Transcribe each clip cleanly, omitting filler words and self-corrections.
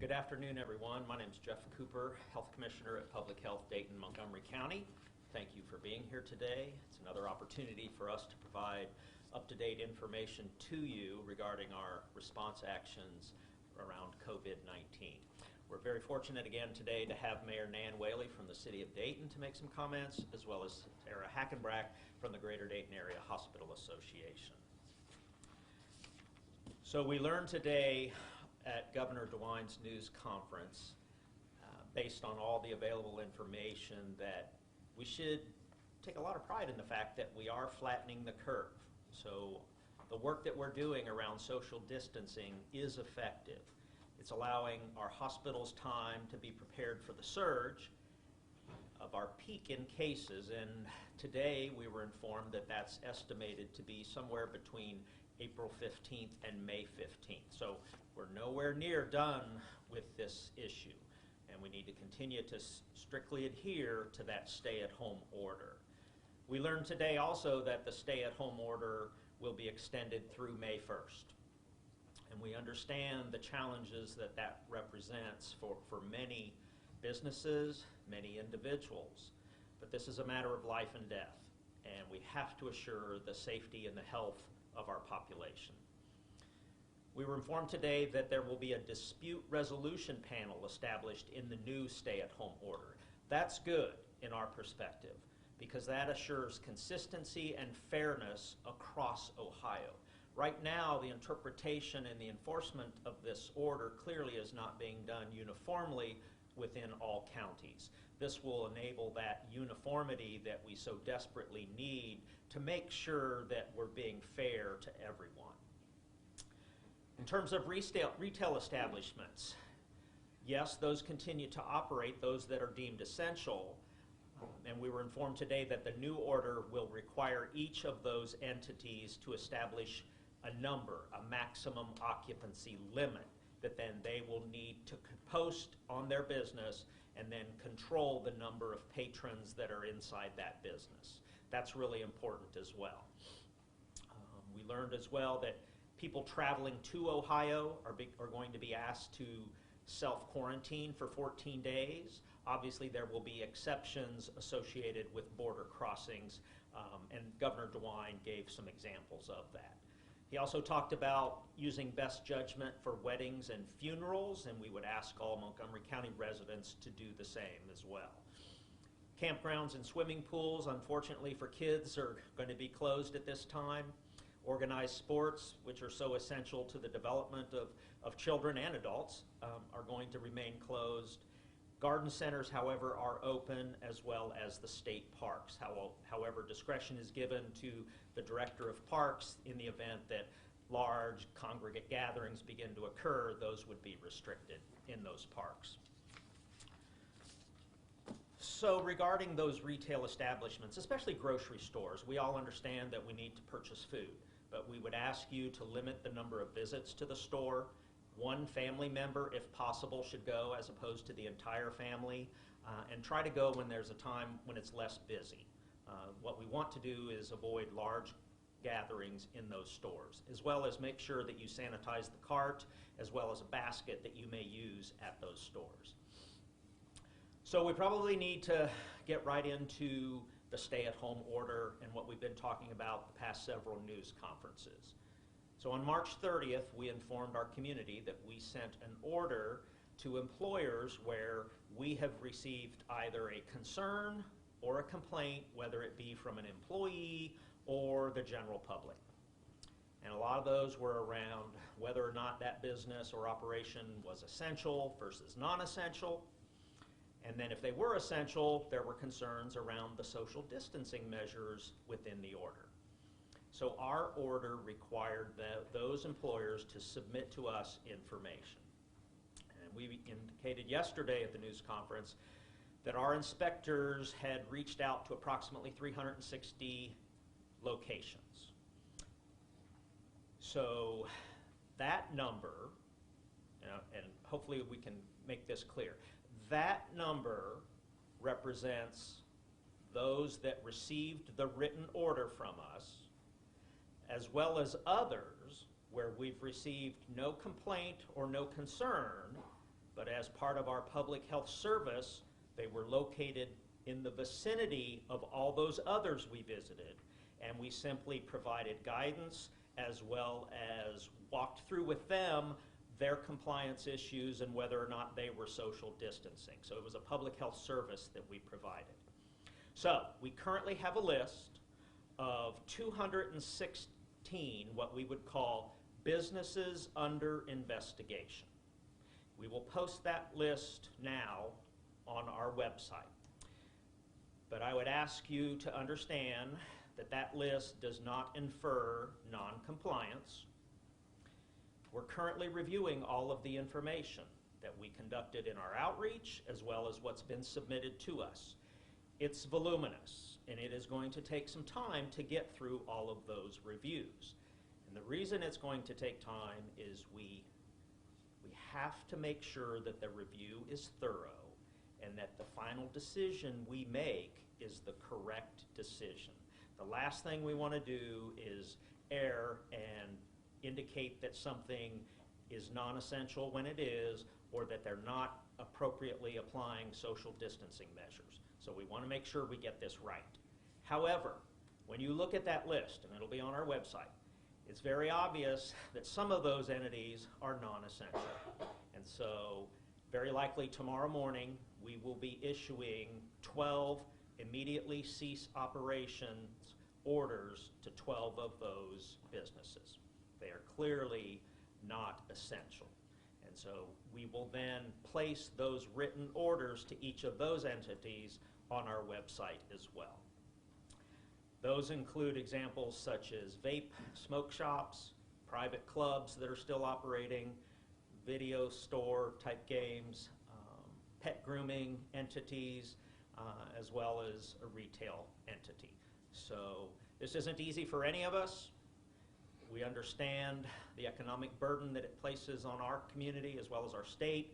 Good afternoon, everyone. My name is Jeff Cooper, Health Commissioner at Public Health Dayton, Montgomery County. Thank you for being here today. It's another opportunity for us to provide up-to-date information to you regarding our response actions around COVID-19. We're very fortunate again today to have Mayor Nan Whaley from the City of Dayton to make some comments, as well as Sarah Hackenbrack from the Greater Dayton Area Hospital Association. So we learned today at Governor DeWine's news conference, based on all the available information, that we should take a lot of pride in the fact that we are flattening the curve. So the work that we're doing around social distancing is effective. It's allowing our hospitals time to be prepared for the surge of our peak in cases, and today we were informed that that's estimated to be somewhere between April 15th and May 15th. So we're nowhere near done with this issue, and we need to continue to strictly adhere to that stay-at-home order. We learned today also that the stay-at-home order will be extended through May 1st. And we understand the challenges that that represents for many businesses, many individuals. But this is a matter of life and death, and we have to assure the safety and the health of our population. We were informed today that there will be a dispute resolution panel established in the new stay-at-home order. That's good in our perspective, because that assures consistency and fairness across Ohio. Right now, the interpretation and the enforcement of this order clearly is not being done uniformly within all counties. This will enable that uniformity that we so desperately need to make sure that we're being fair to everyone. In terms of retail establishments, yes, those continue to operate, those that are deemed essential, and we were informed today that the new order will require each of those entities to establish a number, a maximum occupancy limit, that then they will need to post on their business and then control the number of patrons that are inside that business. That's really important as well. We learned as well that people traveling to Ohio are going to be asked to self-quarantine for 14 days. Obviously, there will be exceptions associated with border crossings, and Governor DeWine gave some examples of that. He also talked about using best judgment for weddings and funerals, and we would ask all Montgomery County residents to do the same as well. Campgrounds and swimming pools, unfortunately for kids, are going to be closed at this time. Organized sports, which are so essential to the development of children and adults, are going to remain closed. Garden centers, however, are open, as well as the state parks. However, discretion is given to the director of parks in the event that large congregate gatherings begin to occur. Those would be restricted in those parks. So regarding those retail establishments, especially grocery stores, we all understand that we need to purchase food, but we would ask you to limit the number of visits to the store. One family member, if possible, should go as opposed to the entire family, and try to go when there's a time when it's less busy. What we want to do is avoid large gatherings in those stores, as well as make sure that you sanitize the cart, as well as a basket that you may use at those stores. So we probably need to get right into the stay-at-home order and what we've been talking about the past several news conferences. So on March 30th, we informed our community that we sent an order to employers where we have received either a concern or a complaint, whether it be from an employee or the general public. And a lot of those were around whether or not that business or operation was essential versus non-essential. And then if they were essential, there were concerns around the social distancing measures within the order. So our order required those employers to submit to us information. And we indicated yesterday at the news conference that our inspectors had reached out to approximately 360 locations. So that number, and hopefully we can make this clear, that number represents those that received the written order from us, as well as others where we've received no complaint or no concern, but as part of our public health service, they were located in the vicinity of all those others we visited, and we simply provided guidance as well as walked through with them their compliance issues and whether or not they were social distancing. So it was a public health service that we provided. So we currently have a list of 216 what we would call businesses under investigation. We will post that list now on our website. But I would ask you to understand that that list does not infer non-compliance. We're currently reviewing all of the information that we conducted in our outreach as well as what's been submitted to us. It's voluminous, and it is going to take some time to get through all of those reviews. And the reason it's going to take time is we have to make sure that the review is thorough and that the final decision we make is the correct decision. The last thing we want to do is err and indicate that something is non-essential when it is, or that they're not appropriately applying social distancing measures. So we want to make sure we get this right. However, when you look at that list, and it'll be on our website, it's very obvious that some of those entities are non-essential. And so very likely tomorrow morning we will be issuing 12 immediately cease operations orders to 12 of those businesses. They are clearly not essential. And so we will then place those written orders to each of those entities on our website as well. Those include examples such as vape smoke shops, private clubs that are still operating, video store type games, pet grooming entities, as well as a retail entity. So this isn't easy for any of us. We understand the economic burden that it places on our community as well as our state,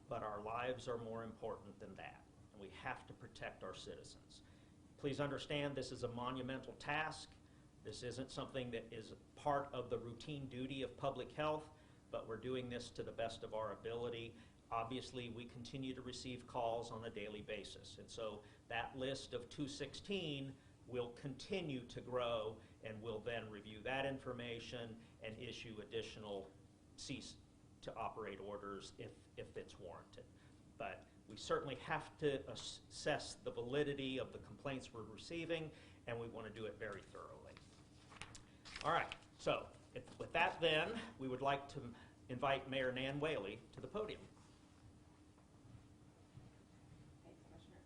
but our lives are more important than that, and we have to protect our citizens. Please understand this is a monumental task. This isn't something that is part of the routine duty of public health, but we're doing this to the best of our ability. Obviously, we continue to receive calls on a daily basis, and so that list of 216 will continue to grow, and we'll then review that information and issue additional cease to operate orders if it's warranted. But we certainly have to assess the validity of the complaints we're receiving, and we want to do it very thoroughly. All right, so with that then, we would like to invite Mayor Nan Whaley to the podium. Thanks, Commissioner.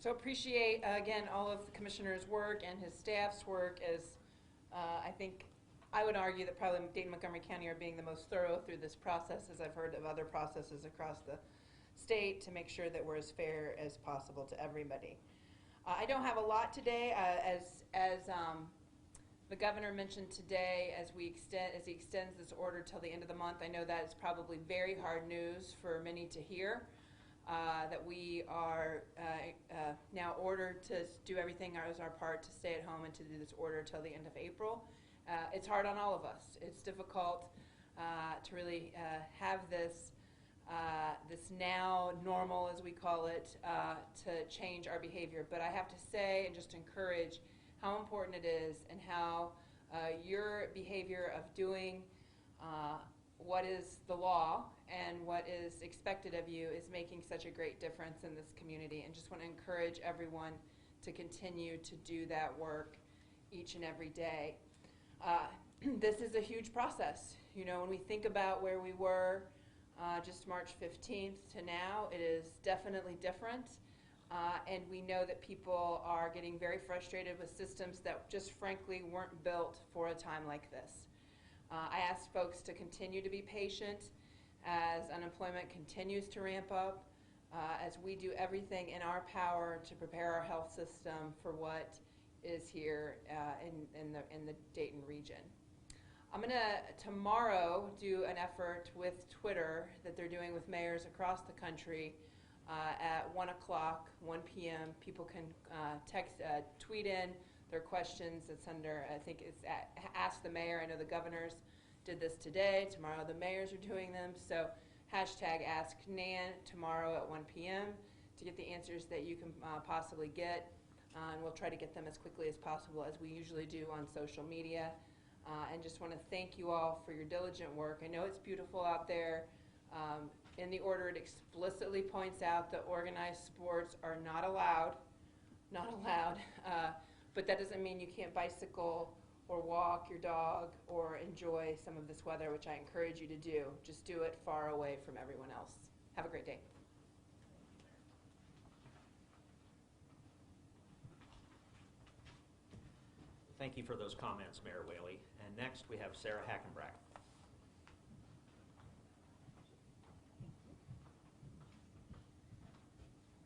So appreciate, again, all of the Commissioner's work and his staff's work as I think I would argue that probably Dayton Montgomery County are being the most thorough through this process, as I've heard of other processes across the state, to make sure that we're as fair as possible to everybody. I don't have a lot today. As the governor mentioned today, as he extends this order till the end of the month, I know that is probably very hard news for many to hear, that we are now ordered to do everything as our part to stay at home and to do this order till the end of April. It's hard on all of us. It's difficult to really have this now normal, as we call it, to change our behavior. But I have to say and just encourage how important it is, and how your behavior of doing what is the law and what is expected of you is making such a great difference in this community. And just want to encourage everyone to continue to do that work each and every day. This is a huge process. You know, when we think about where we were just March 15th to now, it is definitely different. And we know that people are getting very frustrated with systems that just frankly weren't built for a time like this. I ask folks to continue to be patient as unemployment continues to ramp up, as we do everything in our power to prepare our health system for what is here in the Dayton region. I'm going to tomorrow do an effort with Twitter that they're doing with mayors across the country at 1 o'clock, 1 p.m. People can tweet in their questions. It's under, I think it's at Ask the Mayor. I know the governors did this today. Tomorrow the mayors are doing them. So hashtag Ask Nan tomorrow at 1 p.m. to get the answers that you can possibly get. And we'll try to get them as quickly as possible, as we usually do on social media. And just want to thank you all for your diligent work. I know it's beautiful out there. In the order, it explicitly points out that organized sports are not allowed, but that doesn't mean you can't bicycle or walk your dog or enjoy some of this weather, which I encourage you to do. Just do it far away from everyone else. Have a great day. Thank you for those comments, Mayor Whaley. And next we have Sarah Hackenbrack.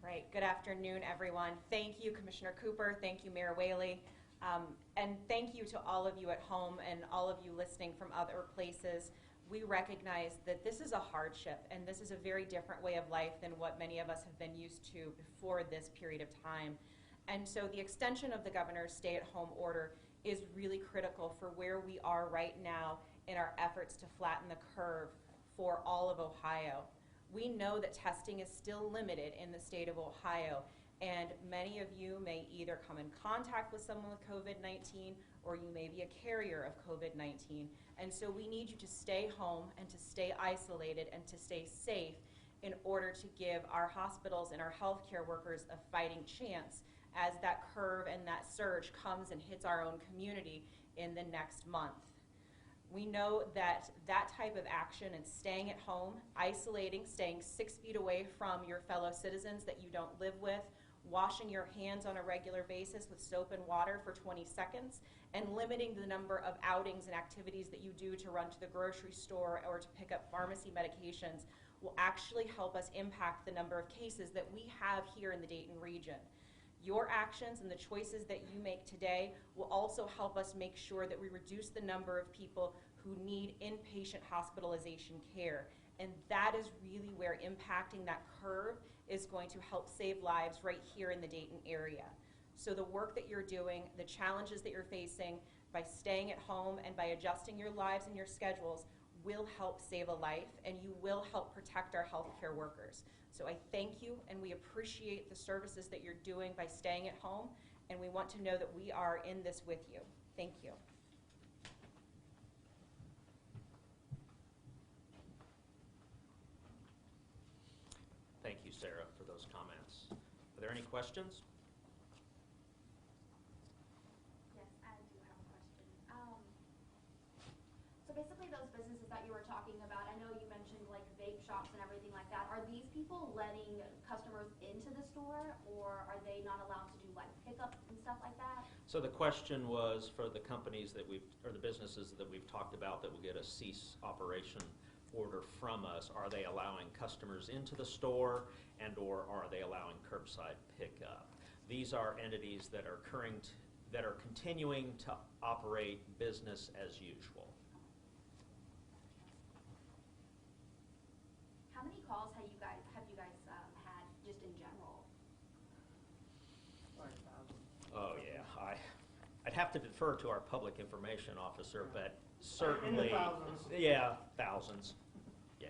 Right. Good afternoon, everyone. Thank you, Commissioner Cooper. Thank you, Mayor Whaley. And thank you to all of you at home and all of you listening from other places. We recognize that this is a hardship and this is a very different way of life than what many of us have been used to before this period of time. And so the extension of the governor's stay-at-home order is really critical for where we are right now in our efforts to flatten the curve for all of Ohio. We know that testing is still limited in the state of Ohio, and many of you may either come in contact with someone with COVID-19 or you may be a carrier of COVID-19. And so we need you to stay home and to stay isolated and to stay safe in order to give our hospitals and our healthcare workers a fighting chance as that curve and that surge comes and hits our own community in the next month. We know that that type of action and staying at home, isolating, staying 6 feet away from your fellow citizens that you don't live with, washing your hands on a regular basis with soap and water for 20 seconds, and limiting the number of outings and activities that you do to run to the grocery store or to pick up pharmacy medications will actually help us impact the number of cases that we have here in the Dayton region. Your actions and the choices that you make today will also help us make sure that we reduce the number of people who need inpatient hospitalization care. And that is really where impacting that curve is going to help save lives right here in the Dayton area. So the work that you're doing, the challenges that you're facing by staying at home and by adjusting your lives and your schedules will help save a life, and you will help protect our healthcare workers. So I thank you, and we appreciate the services that you're doing by staying at home, and we want to know that we are in this with you. Thank you. Thank you, Sarah, for those comments. Are there any questions? Yes, I do have a question. So basically those businesses that you were talking about, I know you mentioned like vape shops and everything like that. Are these people letting customers into the store, or are they not allowed to do like pickup and stuff like that? So the question was for the companies that or the businesses that we've talked about that will get a cease operation order from us, are they allowing customers into the store and or are they allowing curbside pickup? These are entities that are continuing to operate business as usual. How many calls have you guys had just in general? Oh yeah, I'd have to defer to our public information officer, but certainly, yeah, thousands. Yeah.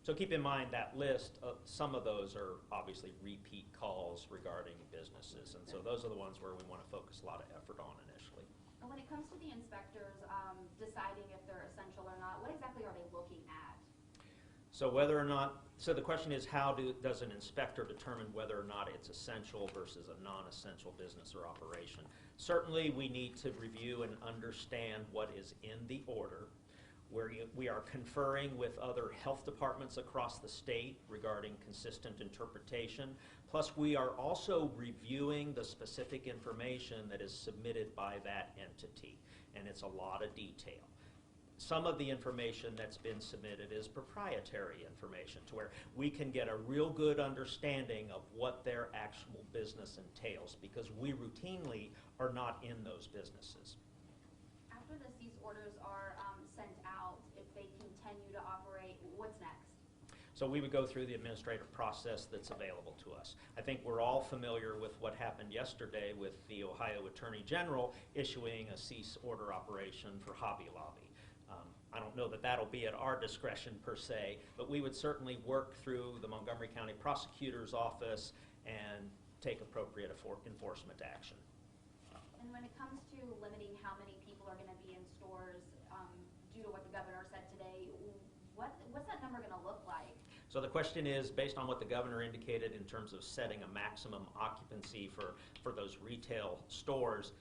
So keep in mind that list. Some of those are obviously repeat calls regarding businesses, and so those are the ones where we want to focus a lot of effort on initially. And when it comes to the inspectors deciding if they're essential or not, what exactly are they looking at? So whether or not, so the question is, how does an inspector determine whether or not it's essential versus a non-essential business or operation? Certainly we need to review and understand what is in the order. We are conferring with other health departments across the state regarding consistent interpretation. Plus we are also reviewing the specific information that is submitted by that entity, and it's a lot of detail. Some of the information that's been submitted is proprietary information to where we can get a real good understanding of what their actual business entails, because we routinely are not in those businesses. After the cease orders are sent out, if they continue to operate, what's next? So we would go through the administrative process that's available to us. I think we're all familiar with what happened yesterday with the Ohio Attorney General issuing a cease order operation for Hobby Lobby. I don't know that that'll be at our discretion per se, but we would certainly work through the Montgomery County Prosecutor's Office and take appropriate enforcement action. And when it comes to limiting how many people are going to be in stores due to what the governor said today, what's that number going to look like? So the question is, based on what the governor indicated in terms of setting a maximum occupancy for those retail stores,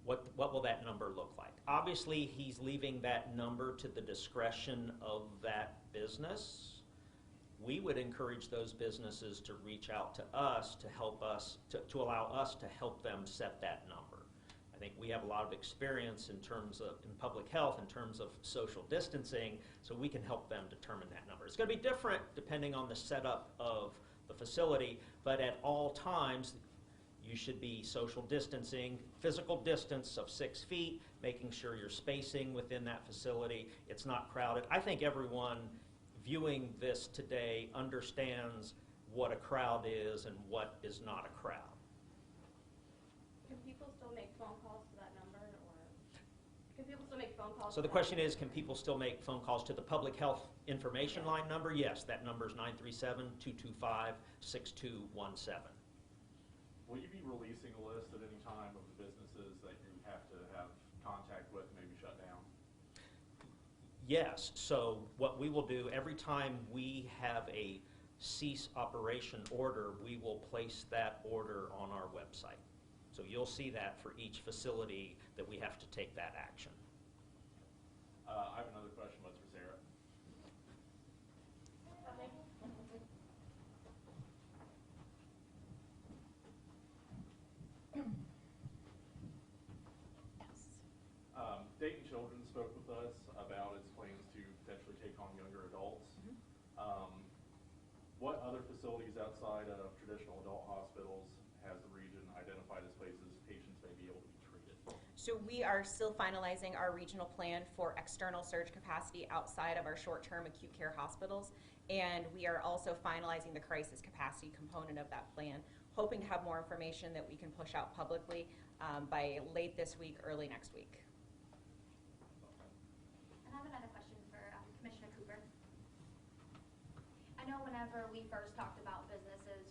what will that number look like? Obviously, he's leaving that number to the discretion of that business. We would encourage those businesses to reach out to us to help us, to allow us to help them set that number. I think we have a lot of experience in terms of, in public health, in terms of social distancing, so we can help them determine that number. It's going to be different depending on the setup of the facility, but at all times, you should be social distancing, physical distance of 6 feet, making sure you're spacing within that facility. It's not crowded. I think everyone viewing this today understands what a crowd is and what is not a crowd. Can people still make phone calls to that number, or can people still make phone calls? So the question is, can people still make phone calls to the public health information line number? Yes, that number is 937-225-6217. Will you be releasing a list at any time of the businesses that you have to have contact with, maybe shut down? Yes, so what we will do, every time we have a cease operation order, we will place that order on our website. So you'll see that for each facility that we have to take that action. I have another question, but it's for Sarah. Dayton Children's spoke with us about its plans to potentially take on younger adults. What other facilities outside of traditional adult hospitals has the region identified as places patients may be able to be treated? So we are still finalizing our regional plan for external surge capacity outside of our short-term acute care hospitals, and we are also finalizing the crisis capacity component of that plan, hoping to have more information that we can push out publicly by late this week, early next week. And I have another question for Commissioner Cooper. I know whenever we first talked about businesses,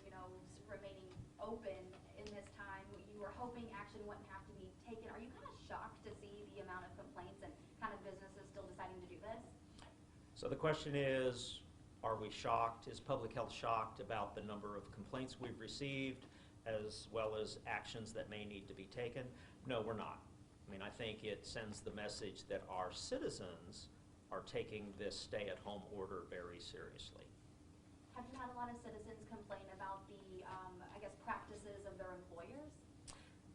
remaining open in this time, you were hoping action wouldn't have to be taken. Are you kind of shocked to see the amount of complaints and kind of businesses still deciding to do this? So the question is, are we shocked? Is public health shocked about the number of complaints we've received as well as actions that may need to be taken? No, we're not. I mean, I think it sends the message that our citizens are taking this stay-at-home order very seriously. Have you had a lot of citizens complain about the, practices of their employers?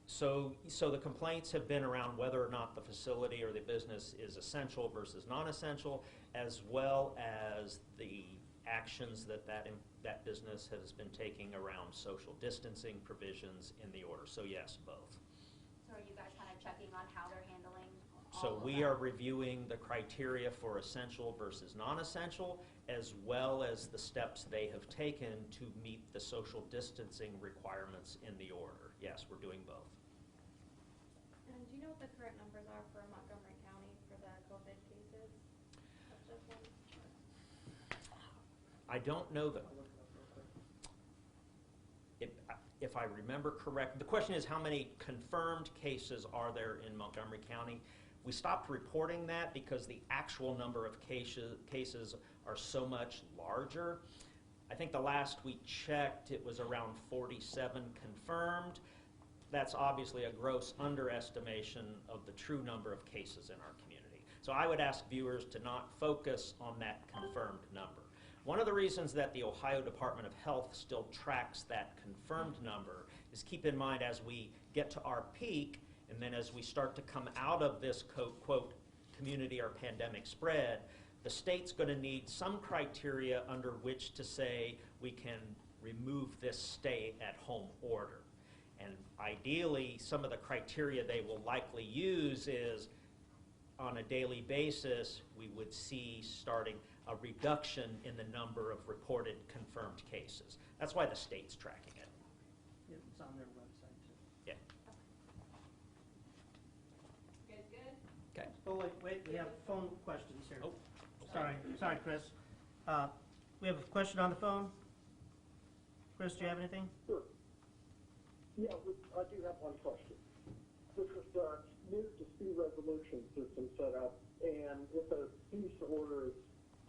So the complaints have been around whether or not the facility or the business is essential versus non-essential, as well as the actions that business has been taking around social distancing provisions in the order. So yes, both. So are you guys kind of checking on how they're handling all So of we that? are reviewing the criteria for essential versus non-essential, as well as the steps they have taken to meet the social distancing requirements in the order. Yes, we're doing both. And do you know what the current numbers are for Montgomery County for the COVID cases? That's just one. I don't know that. If I remember correct, the question is how many confirmed cases are there in Montgomery County? We stopped reporting that because the actual number of cases are so much larger. I think the last we checked, it was around 47 confirmed. That's obviously a gross underestimation of the true number of cases in our community. So I would ask viewers to not focus on that confirmed number. One of the reasons that the Ohio Department of Health still tracks that confirmed number is keep in mind as we get to our peak, and then as we start to come out of this quote, community or pandemic spread, the state's going to need some criteria under which to say we can remove this stay-at-home order. And ideally, some of the criteria they will likely use is on a daily basis, we would see starting a reduction in the number of reported confirmed cases. That's why the state's tracking it. It's on their website too. Yeah. You guys good? Okay. Oh, wait, we have phone questions here. Oh. Sorry, Chris. We have a question on the phone. Chris, do you have anything? Sure. Yeah, I do have one question. This is the new dispute resolution system set up, and if a cease order is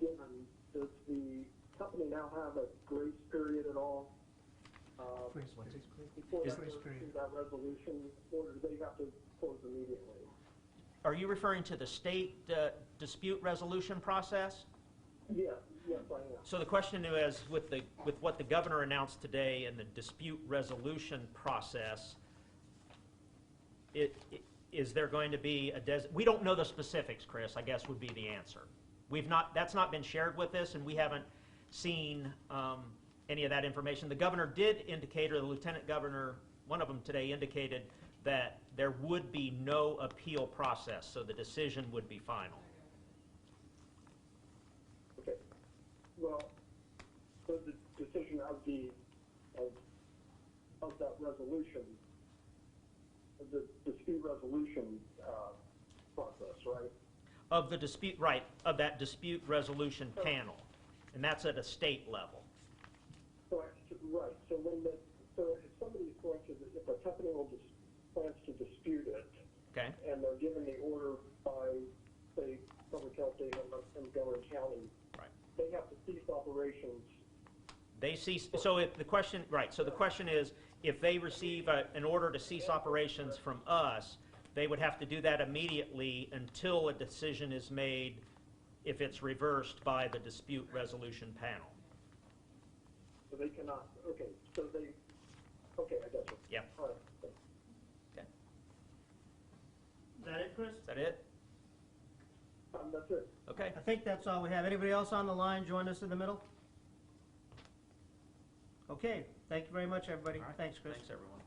given, does the company now have a grace period at all? Before Is they grace go period. through that resolution, or do they have to close immediately? Are you referring to the state dispute resolution process? Yes, I am. So the question is, with what the governor announced today in the dispute resolution process, is there going to be we don't know the specifics, Chris, I guess would be the answer. That's not been shared with us, and we haven't seen any of that information. The governor did indicate, or the lieutenant governor, one of them today, indicated that there would be no appeal process, so the decision would be final. Okay. Well, so the decision of that resolution, of the dispute resolution process, right? Of the dispute, right, of that dispute resolution panel, and that's at a state level. So, right, so if somebody's going to, if a company plans to dispute it, Okay? and they're given the order by, say, public health data in Montgomery County, Right. they have to cease operations. They cease, so if the question, right, so the question is, if they receive an order to cease operations from us, they would have to do that immediately until a decision is made if it's reversed by the dispute resolution panel. So they cannot, okay, I got you. Yeah. All right, thanks. Okay. Is that it, Chris? Is that it? That's it. Okay. I think that's all we have. Anybody else on the line join us in the middle? Okay, thank you very much, everybody. All right. Thanks, Chris. Thanks, everyone.